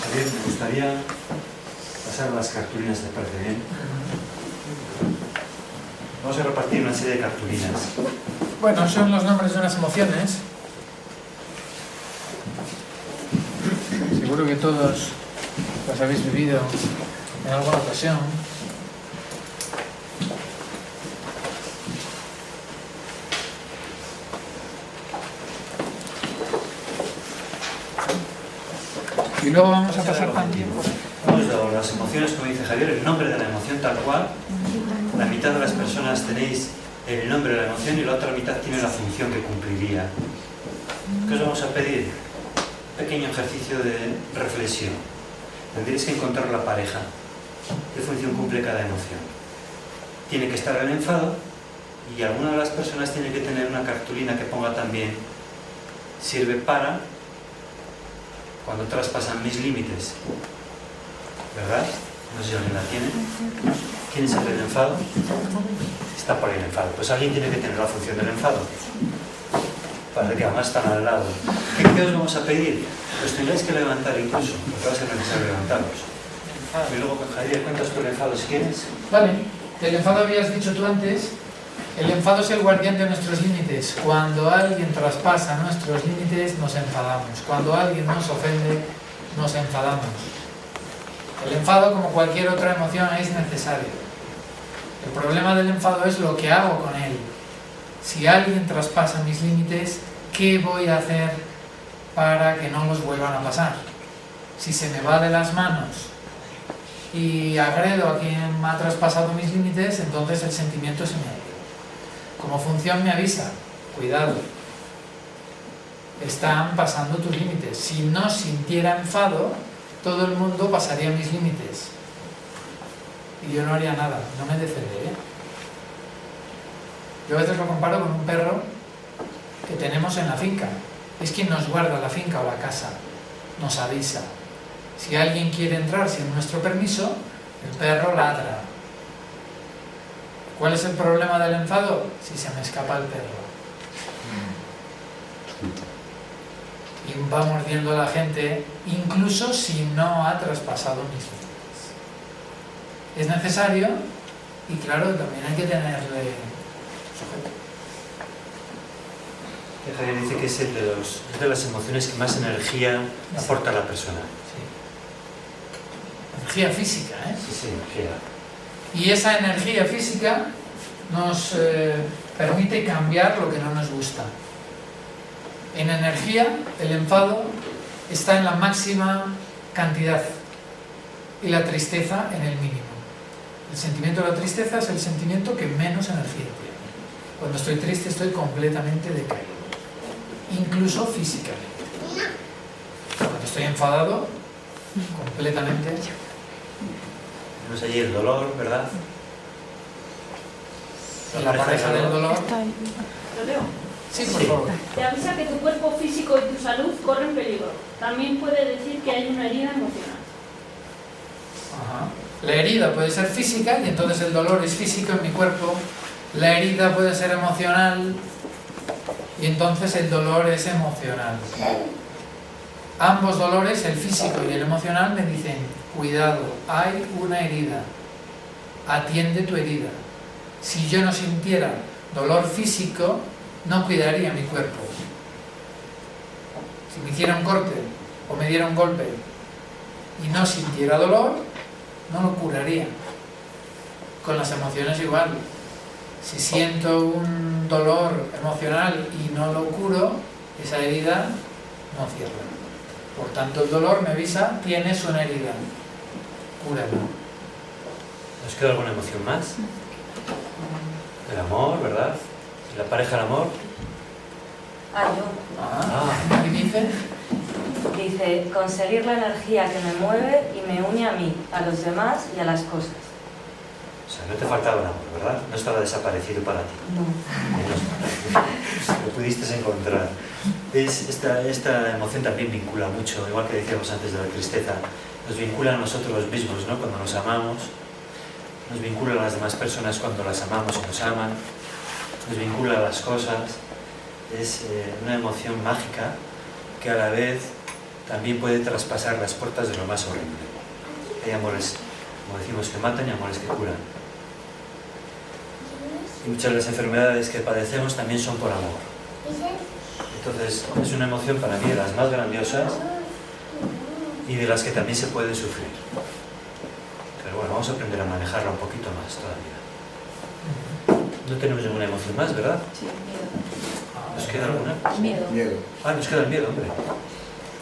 Javier, me gustaría pasar a las cartulinas, ¿te parece bien? Vamos a repartir una serie de cartulinas. Bueno, son los nombres de unas emociones. Seguro que todos las habéis vivido en alguna ocasión. Y luego vamos a pasar también por... Hemos dado las emociones, como dice Javier, el nombre de la emoción tal cual. La mitad de las personas tenéis el nombre de la emoción y la otra mitad tiene la función que cumpliría. ¿Qué os vamos a pedir? Un pequeño ejercicio de reflexión. Tendréis que encontrar la pareja. ¿Qué función cumple cada emoción? Tiene que estar el enfado y alguna de las personas tiene que tener una cartulina que ponga también sirve para cuando traspasan mis límites. ¿Verdad? No sé si alguien la tiene. ¿Quién es el del enfado? Está por ahí el enfado. Pues alguien tiene que tener la función del enfado. Parece que además están al lado. ¿Qué os vamos a pedir? Pues tendréis que levantar incluso, porque va a ser necesario levantaros. Y luego, Javier, cuentas tu enfado si quieres. Vale, el enfado habías dicho tú antes. El enfado es el guardián de nuestros límites. Cuando alguien traspasa nuestros límites, nos enfadamos. Cuando alguien nos ofende, nos enfadamos. El enfado, como cualquier otra emoción, es necesario. El problema del enfado es lo que hago con él. Si alguien traspasa mis límites, ¿qué voy a hacer para que no los vuelvan a pasar? Si se me va de las manos y agredo a quien me ha traspasado mis límites, entonces el sentimiento se me ha ido. Como función me avisa, cuidado, están pasando tus límites. Si no sintiera enfado, todo el mundo pasaría mis límites y yo no haría nada, no me defendería. Yo a veces lo comparo con un perro que tenemos en la finca. Es quien nos guarda la finca o la casa, nos avisa. Si alguien quiere entrar sin nuestro permiso, el perro ladra. ¿Cuál es el problema del enfado? Si se me escapa el perro y va mordiendo a la gente, incluso si no ha traspasado mis límites. Es necesario y claro, también hay que tenerle sujeto. Javier dice que es de las emociones que más energía aporta a la persona. Sí. Energía física, ¿eh? Sí, energía. Y esa energía física nos permite cambiar lo que no nos gusta. En energía, el enfado está en la máxima cantidad y la tristeza en el mínimo. El sentimiento de la tristeza es el sentimiento que menos energía tiene. Cuando estoy triste estoy completamente decaído, incluso físicamente. Cuando estoy enfadado, completamente. Tenemos allí el dolor, ¿verdad? La pareja del dolor. ¿Lo leo? Sí, por favor. Te avisa que tu cuerpo físico y tu salud corren peligro. También puede decir que hay una herida emocional. Ajá. La herida puede ser física y entonces el dolor es físico en mi cuerpo. La herida puede ser emocional y entonces el dolor es emocional. Ambos dolores, el físico y el emocional, me dicen: cuidado, hay una herida, atiende tu herida. Si yo no sintiera dolor físico, no cuidaría mi cuerpo. Si me hiciera un corte o me diera un golpe y no sintiera dolor, no lo curaría. Con las emociones igual. Si siento un dolor emocional y no lo curo, esa herida no cierra. Por tanto, el dolor me avisa: tienes una herida, cúrala. ¿Nos queda alguna emoción más? El amor, ¿verdad? ¿La pareja del amor? Yo. ¿Qué dice? Dice, conseguir la energía que me mueve y me une a mí, a los demás y a las cosas. O sea, no te faltaba el amor, ¿verdad? No estaba desaparecido para ti. No. Lo pudiste encontrar. Esta emoción también vincula mucho, igual que decíamos antes de la tristeza, nos vincula a nosotros mismos, ¿no? Cuando nos amamos, nos vincula a las demás personas cuando las amamos y nos aman, nos vincula a las cosas. Es una emoción mágica que a la vez también puede traspasar las puertas de lo más horrible. Hay amores, como decimos, que matan y amores que curan. Y muchas de las enfermedades que padecemos también son por amor. Entonces, es una emoción para mí de las más grandiosas y de las que también se puede sufrir. Pero bueno, vamos a aprender a manejarla un poquito más todavía. No tenemos ninguna emoción más, ¿verdad? Sí, miedo. ¿Nos queda alguna? Miedo. Miedo. Ah, nos queda el miedo, hombre.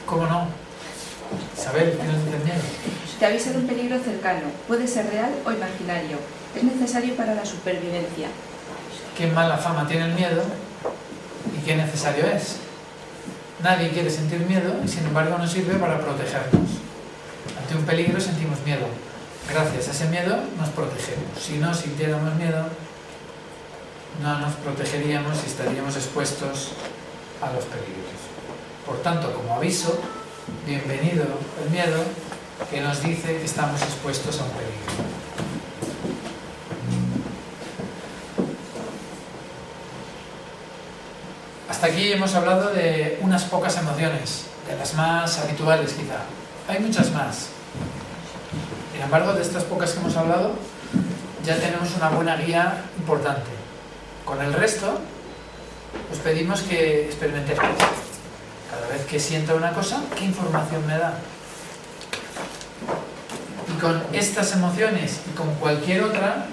¿Cómo no? Isabel, ¿qué nos dice el miedo? Te avisa de un peligro cercano. Puede ser real o imaginario. Es necesario para la supervivencia. Qué mala fama tiene el miedo y qué necesario es. Nadie quiere sentir miedo y sin embargo nos sirve para protegernos. Ante un peligro sentimos miedo. Gracias a ese miedo nos protegemos. Si no sintiéramos miedo, no nos protegeríamos y estaríamos expuestos a los peligros. Por tanto, como aviso, bienvenido el miedo que nos dice que estamos expuestos a un peligro. Hasta aquí hemos hablado de unas pocas emociones, de las más habituales quizá. Hay muchas más. Sin embargo, de estas pocas que hemos hablado, ya tenemos una buena guía importante. Con el resto, os pedimos que experimentéis. Cada vez que sienta una cosa, ¿qué información me da? Y con estas emociones y con cualquier otra...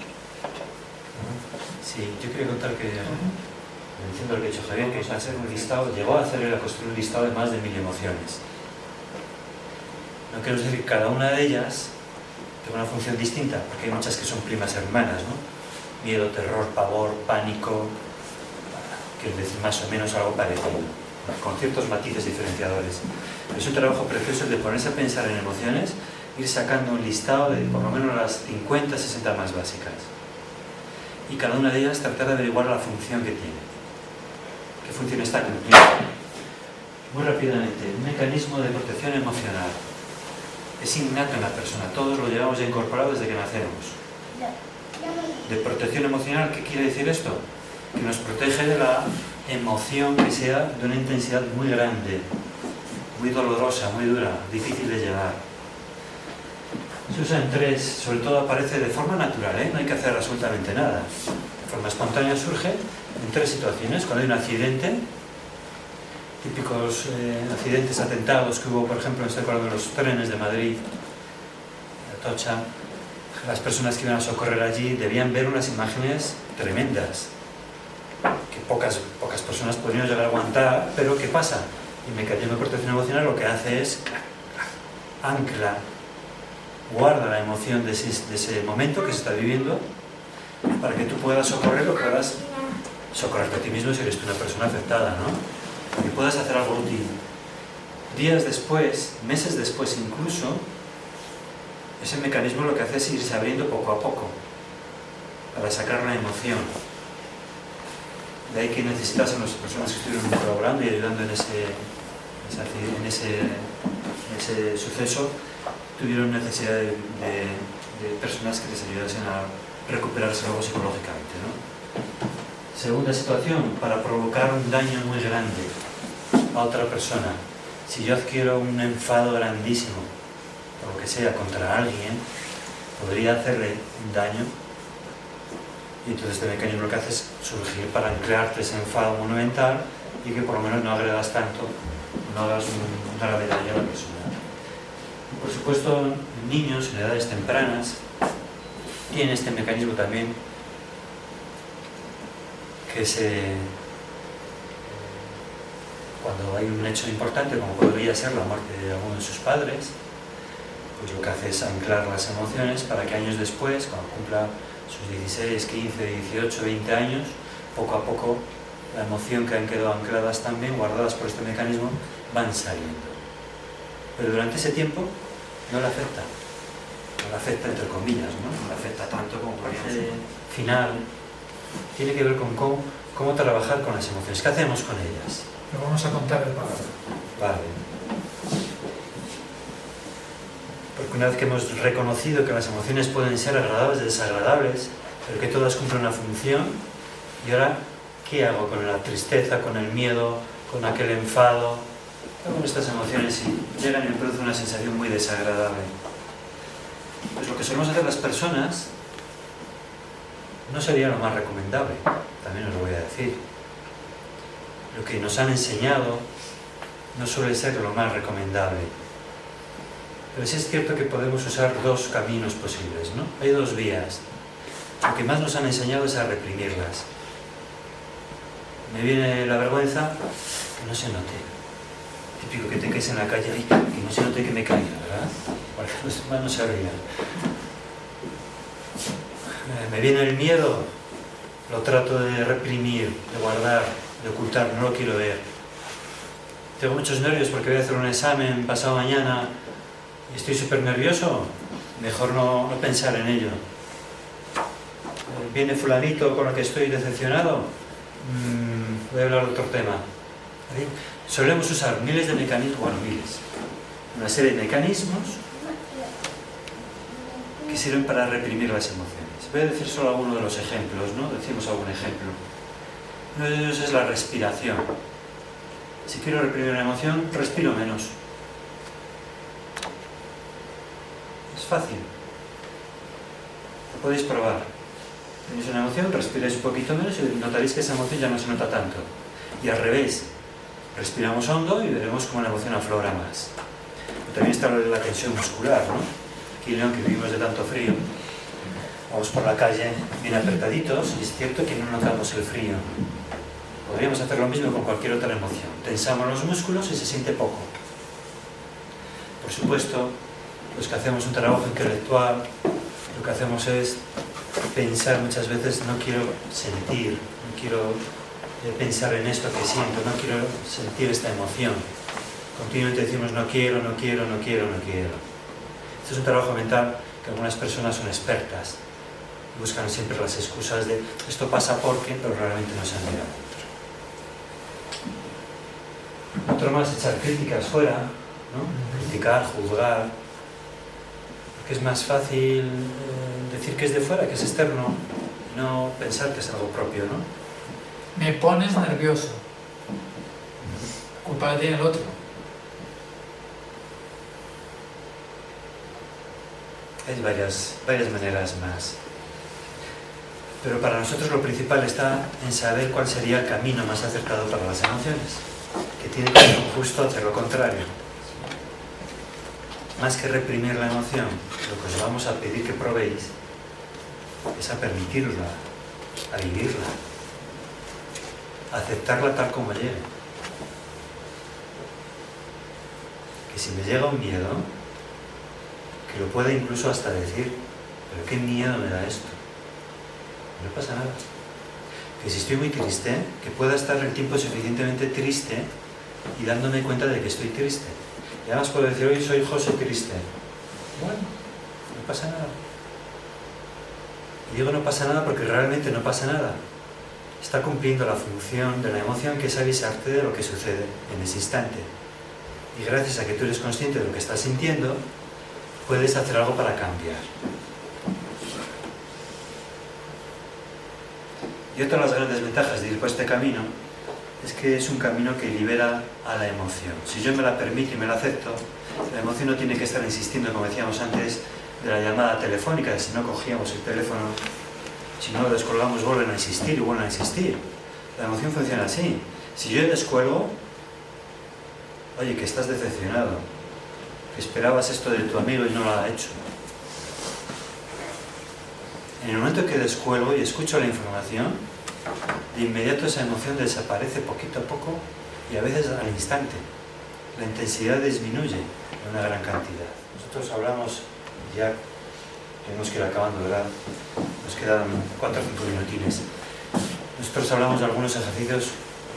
Sí, yo quería contar que, diciendo lo que ha dicho Javier, que hacer un listado, llegó a hacer a construir un listado de más de 1000 emociones. No quiero decir que cada una de ellas tenga una función distinta, porque hay muchas que son primas hermanas, ¿no? Miedo, terror, pavor, pánico, quiero decir más o menos algo parecido, con ciertos matices diferenciadores. Pero es un trabajo precioso el de ponerse a pensar en emociones, ir sacando un listado de por lo menos las 50, 60 más básicas. Y cada una de ellas tratar de averiguar la función que tiene. ¿Qué función está cumpliendo? Muy rápidamente, un mecanismo de protección emocional. Es innato en la persona, todos lo llevamos ya incorporado desde que nacemos. De protección emocional, ¿qué quiere decir esto? Que nos protege de la emoción que sea de una intensidad muy grande, muy dolorosa, muy dura, difícil de llevar. Se usa en tres, sobre todo aparece de forma natural, no hay que hacer absolutamente nada. De forma espontánea surge en tres situaciones. Cuando hay un accidente, típicos accidentes, atentados que hubo, por ejemplo, en este cuadro de los trenes de Madrid, de Atocha, las personas que iban a socorrer allí debían ver unas imágenes tremendas, que pocas personas podrían llegar a aguantar, pero ¿qué pasa? El mecanismo de protección emocional lo que hace es ancla, guarda la emoción de ese momento que se está viviendo para que tú puedas socorrer o puedas socorrerte a ti mismo si eres tú una persona afectada, ¿no? Y puedas hacer algo útil. Días después, meses después incluso, ese mecanismo lo que hace es irse abriendo poco a poco para sacar la emoción. De ahí que necesitasen las personas que estuvieron colaborando y ayudando en ese suceso, tuvieron necesidad de personas que les ayudasen a recuperarse luego psicológicamente, ¿no? Segunda situación, para provocar un daño muy grande a otra persona. Si yo adquiero un enfado grandísimo, o lo que sea, contra alguien, podría hacerle un daño, y entonces este mecanismo lo que hace es surgir para anclarte ese enfado monumental y que por lo menos no agredas tanto, no hagas un grave daño a la persona. Por supuesto, niños en edades tempranas tienen este mecanismo también que cuando hay un hecho importante, como podría ser la muerte de alguno de sus padres, pues lo que hace es anclar las emociones para que años después, cuando cumpla sus 16, 15, 18, 20 años, poco a poco la emoción que han quedado ancladas también, guardadas por este mecanismo, van saliendo. Pero durante ese tiempo no le afecta. No le afecta entre comillas, ¿no? No le afecta tanto como parece. Final tiene que ver con cómo trabajar con las emociones. ¿Qué hacemos con ellas? Lo vamos a contar el paso. Vale. Porque una vez que hemos reconocido que las emociones pueden ser agradables, desagradables, pero que todas cumplen una función, y ahora, ¿qué hago con la tristeza, con el miedo, con aquel enfado? Con estas emociones y llegan y me producen una sensación muy desagradable. Pues lo que solemos hacer las personas no sería lo más recomendable, también os lo voy a decir. Lo que nos han enseñado no suele ser lo más recomendable. Pero sí es cierto que podemos usar dos caminos posibles, ¿no? Hay dos vías. Lo que más nos han enseñado es a reprimirlas. Me viene la vergüenza, que no se note. Típico que te caes en la calle y que no se note que me caiga, ¿verdad? Para que los demás no se rían. Me viene el miedo, lo trato de reprimir, de guardar, de ocultar, no lo quiero ver. Tengo muchos nervios porque voy a hacer un examen pasado mañana y estoy súper nervioso, mejor no pensar en ello. Viene fulanito con el que estoy decepcionado, voy a hablar de otro tema. Solemos usar miles de mecanismos, bueno, miles, una serie de mecanismos que sirven para reprimir las emociones. Voy a decir solo algunos de los ejemplos, ¿no? Decimos algún ejemplo. Uno de ellos es la respiración. Si quiero reprimir una emoción, respiro menos. Es fácil. Lo podéis probar. Tenéis una emoción, respiráis un poquito menos y notaréis que esa emoción ya no se nota tanto. Y al revés, respiramos hondo y veremos cómo la emoción aflora más. Pero también está la tensión muscular, ¿no? Aquí en León, que vivimos de tanto frío, vamos por la calle bien apretaditos y es cierto que no notamos el frío. Podríamos hacer lo mismo con cualquier otra emoción. Tensamos los músculos y se siente poco. Por supuesto, los que hacemos un trabajo intelectual, lo que hacemos es pensar muchas veces, no quiero sentir, no quiero pensar en esto que siento, no quiero sentir esta emoción. Continuamente decimos no quiero, no quiero, no quiero, no quiero. Esto es un trabajo mental que algunas personas son expertas. Buscan siempre las excusas de esto pasa porque, pero realmente no se han mirado. Otro más, echar críticas fuera, ¿no? Criticar, juzgar. Porque es más fácil decir que es de fuera, que es externo, y no pensar que es algo propio, ¿no? Me pones nervioso. Culpa la tiene el otro. Hay varias maneras más. Pero para nosotros lo principal está en saber cuál sería el camino más acertado para las emociones, que tiene que ser justo hacer lo contrario. Más que reprimir la emoción, lo que os vamos a pedir que probéis es a permitirla, a vivirla, a aceptarla tal como llegue. Que si me llega un miedo, que lo pueda incluso hasta decir, pero qué miedo me da esto. No pasa nada. Que si estoy muy triste, que pueda estar el tiempo suficientemente triste y dándome cuenta de que estoy triste. Y además puedo decir, hoy soy José triste. Bueno, no pasa nada. Y digo no pasa nada porque realmente no pasa nada. Está cumpliendo la función de la emoción, que es avisarte de lo que sucede en ese instante. Y gracias a que tú eres consciente de lo que estás sintiendo, puedes hacer algo para cambiar. Y otra de las grandes ventajas de ir por este camino es que es un camino que libera a la emoción. Si yo me la permito y me la acepto, la emoción no tiene que estar insistiendo, como decíamos antes, de la llamada telefónica, de si no cogíamos el teléfono, si no lo descolgamos, vuelven a insistir y vuelven a insistir. La emoción funciona así. Si yo descuelgo, oye, que estás decepcionado, que esperabas esto de tu amigo y no lo ha hecho. En el momento que descuelgo y escucho la información, de inmediato esa emoción desaparece poquito a poco y a veces al instante. La intensidad disminuye en una gran cantidad. Nosotros hablamos, ya tenemos que ir acabando, ¿verdad? Nos quedan 4 o 5 minutines. Nosotros hablamos de algunos ejercicios,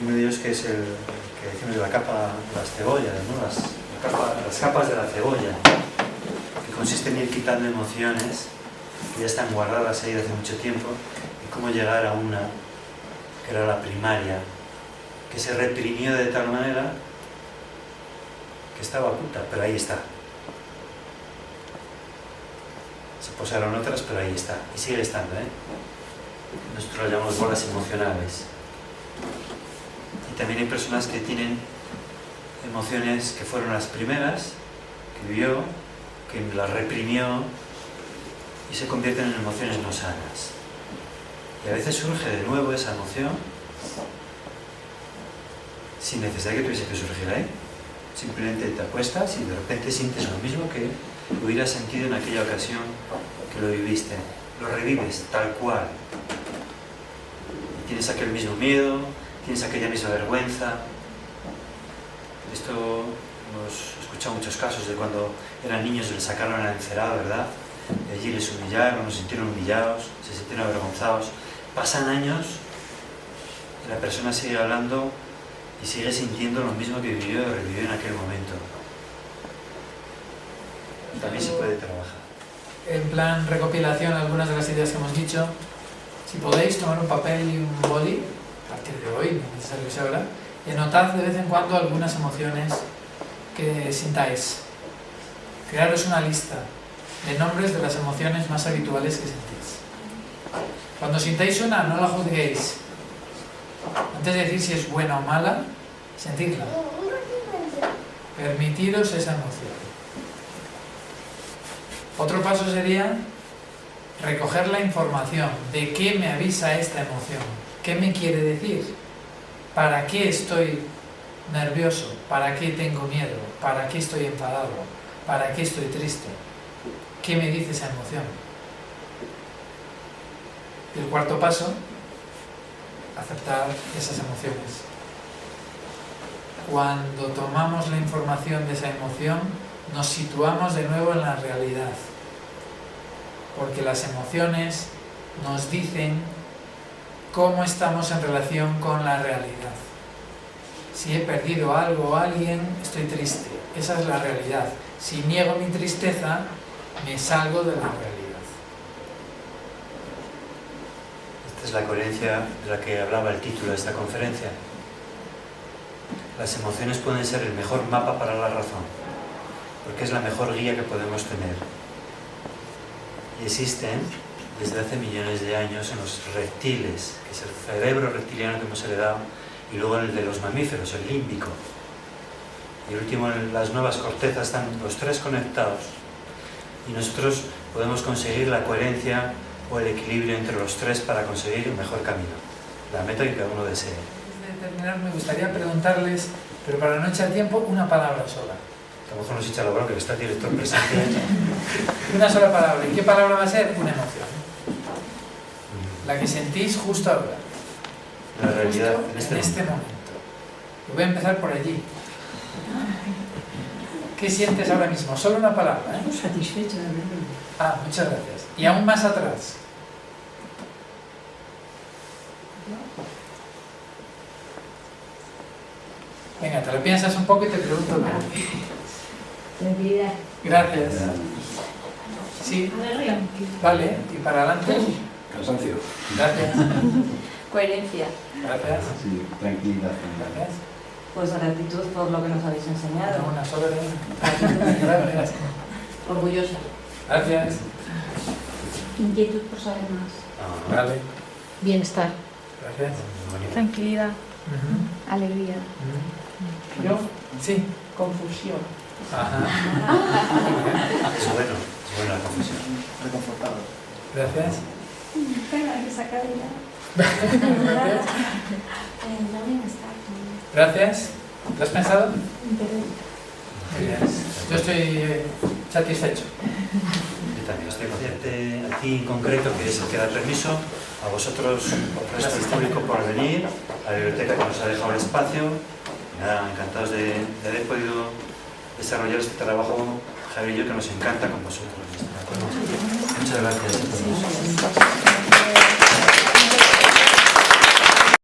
uno de ellos que es el que decimos de la capa de las cebollas, ¿no? Las capas de la cebolla, que consiste en ir quitando emociones que ya están guardadas ahí desde hace mucho tiempo, y cómo llegar a una, que era la primaria, que se reprimió de tal manera que estaba oculta, pero ahí está. Se posaron otras, pero ahí está, y sigue estando, ¿eh? Nosotros lo llamamos bolas emocionales. Y también hay personas que tienen emociones que fueron las primeras, que vivió, que las reprimió y se convierten en emociones no sanas. Y a veces surge de nuevo esa emoción sin necesidad que tuviese que surgir ahí. Simplemente te acuestas y de repente sientes lo mismo que hubieras sentido en aquella ocasión que lo viviste. Lo revives tal cual. Y tienes aquel mismo miedo, tienes aquella misma vergüenza. Esto hemos escuchado muchos casos de cuando eran niños y les sacaron a la encerada, ¿verdad? Y allí les humillaron, se sintieron humillados, se sintieron avergonzados. Pasan años y la persona sigue hablando y sigue sintiendo lo mismo que vivió o revivió en aquel momento. También se puede trabajar. En plan recopilación, algunas de las ideas que hemos dicho, si podéis tomar un papel y un boli, a partir de hoy, no es necesario que sea ahora, y anotad de vez en cuando algunas emociones que sintáis. Crearos una lista de nombres de las emociones más habituales que sentís. Cuando sintáis una, no la juzguéis. Antes de decir si es buena o mala, sentidla. Permitiros esa emoción. Otro paso sería recoger la información. ¿De qué me avisa esta emoción? ¿Qué me quiere decir? ¿Para qué estoy nervioso? ¿Para qué tengo miedo? ¿Para qué estoy enfadado? ¿Para qué estoy triste? ¿Qué me dice esa emoción? Y el cuarto paso, aceptar esas emociones. Cuando tomamos la información de esa emoción, nos situamos de nuevo en la realidad. Porque las emociones nos dicen cómo estamos en relación con la realidad. Si he perdido algo o alguien, estoy triste. Esa es la realidad. Si niego mi tristeza, me salgo de la realidad. Esta es la coherencia de la que hablaba el título de esta conferencia. Las emociones pueden ser el mejor mapa para la razón, porque es la mejor guía que podemos tener. Y existen desde hace millones de años en los reptiles, que es el cerebro reptiliano que hemos heredado, y luego el de los mamíferos, el límbico. Y el último, en las nuevas cortezas, están los tres conectados. Y nosotros podemos conseguir la coherencia o el equilibrio entre los tres para conseguir un mejor camino, la meta que cada uno desee. Antes de terminar, me gustaría preguntarles, pero para no echar tiempo, una palabra sola. A lo mejor nos echa la bronca que está el director presente. Una sola palabra. ¿Y qué palabra va a ser? Una emoción. La que sentís justo ahora. La realidad Justo en este momento. Y voy a empezar por allí. ¿Qué sientes ahora mismo? Solo una palabra, ¿eh? Satisfecha, de verdad. Ah, muchas gracias. Y aún más atrás. Venga, te lo piensas un poco y te pregunto luego. Tranquilidad. Gracias. Sí, Alegría. vale. Y para adelante. Cansancio. Gracias. Coherencia. Gracias. Sí, tranquilidad. Gracias. Pues gratitud por lo que nos habéis enseñado. No, una sola. Gracias. Orgullosa. Gracias. Inquietud por saber más. Ah, Vale. Bienestar. Gracias. bonito. Tranquilidad. Ujú. Alegría. Ujú. ¿Yo? Sí. Confusión. Ajá. Es buena la confesión. Reconfortado. Gracias. Pena que sacar ya. Gracias. Gracias. ¿Lo has pensado? Muy bien. Yo estoy satisfecho. Yo también estoy consciente, a ti en concreto, que es el que da permiso, a vosotros, al resto del público, por venir, a la biblioteca que nos ha dejado el espacio. Nada, encantados de haber podido desarrollar este trabajo, Javier y yo, que nos encanta con vosotros. ¿De acuerdo? Muchas gracias a todos.